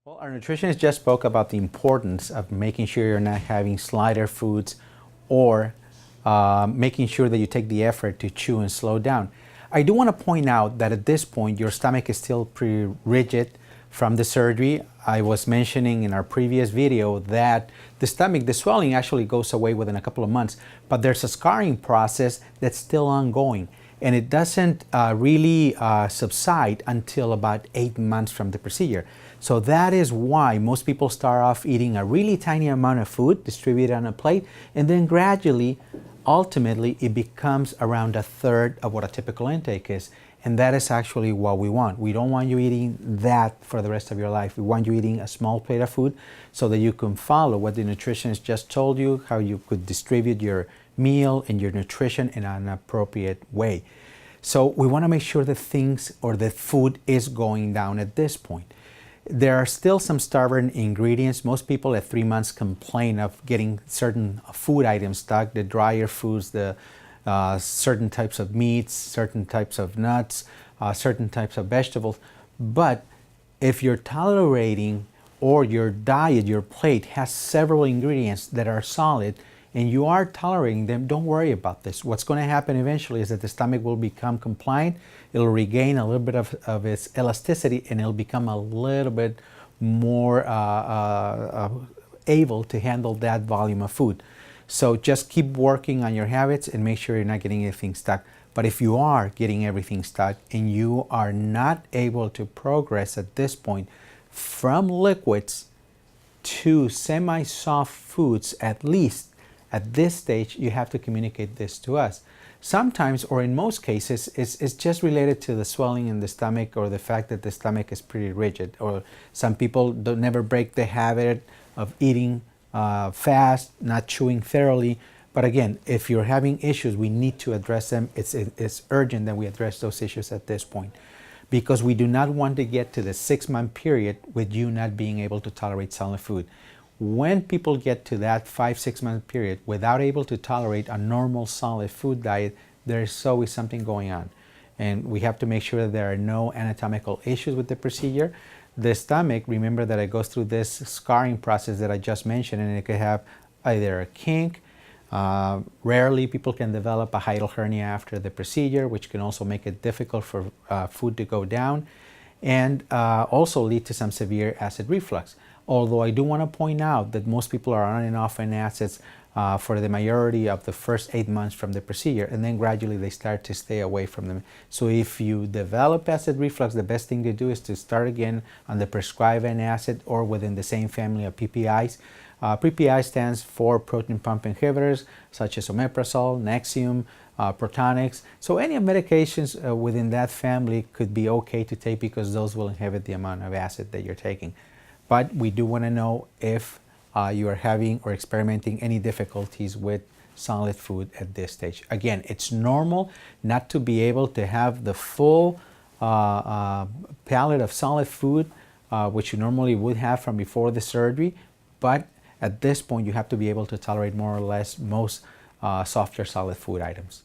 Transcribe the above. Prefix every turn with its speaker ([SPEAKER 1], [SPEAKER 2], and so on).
[SPEAKER 1] Well, our nutritionist just spoke about the importance of making sure you're not having slider foods or making sure that you take the effort to chew and slow down. I do want to point out that at this point, your stomach is still pretty rigid from the surgery. I was mentioning in our previous video that the stomach, the swelling actually goes away within a couple of months, but there's a scarring process that's still ongoing. And it doesn't really subside until about 8 months from the procedure. So that is why most people start off eating a really tiny amount of food distributed on a plate, and then gradually, ultimately, it becomes around a third of what a typical intake is. And that is actually what we want. We don't want you eating that for the rest of your life. We want you eating a small plate of food so that you can follow what the nutritionist just told you, how you could distribute your meal and your nutrition in an appropriate way. So we want to make sure that things or that food is going down at this point. There are still some stubborn ingredients. Most people at 3 months complain of getting certain food items stuck, the drier foods, the certain types of meats, certain types of nuts, certain types of vegetables. But if you're tolerating or your diet, your plate has several ingredients that are solid and you are tolerating them, don't worry about this. What's going to happen eventually is that the stomach will become compliant, it'll regain a little bit of its elasticity, and it'll become a little bit more able to handle that volume of food. So just keep working on your habits and make sure you're not getting anything stuck. But if you are getting everything stuck and you are not able to progress at this point from liquids to semi-soft foods, at least at this stage, you have to communicate this to us. Sometimes, or in most cases, it's just related to the swelling in the stomach or the fact that the stomach is pretty rigid. Or some people don't never break the habit of eating fast, not chewing thoroughly. But again, if you're having issues, we need to address them. It's urgent that we address those issues at this point, because we do not want to get to the 6-month period with you not being able to tolerate solid food. When people get to that 5-6 month period without able to tolerate a normal solid food diet, there's always something going on. And we have to make sure that there are no anatomical issues with the procedure. The stomach, remember that it goes through this scarring process that I just mentioned, and it could have either a kink. Rarely people can develop a hiatal hernia after the procedure, which can also make it difficult for food to go down, and also lead to some severe acid reflux. Although I do want to point out that most people are on and off acids for the majority of the first 8 months from the procedure, and then gradually they start to stay away from them. So if you develop acid reflux, the best thing to do is to start again on the prescribed antacid or within the same family of PPIs. PPI stands for proton pump inhibitors, such as omeprazole, Nexium, Protonix. So any medications within that family could be okay to take because those will inhibit the amount of acid that you're taking. But we do want to know if you are having or experimenting any difficulties with solid food at this stage. Again, it's normal not to be able to have the full palette of solid food, which you normally would have from before the surgery, but at this point you have to be able to tolerate more or less most softer solid food items.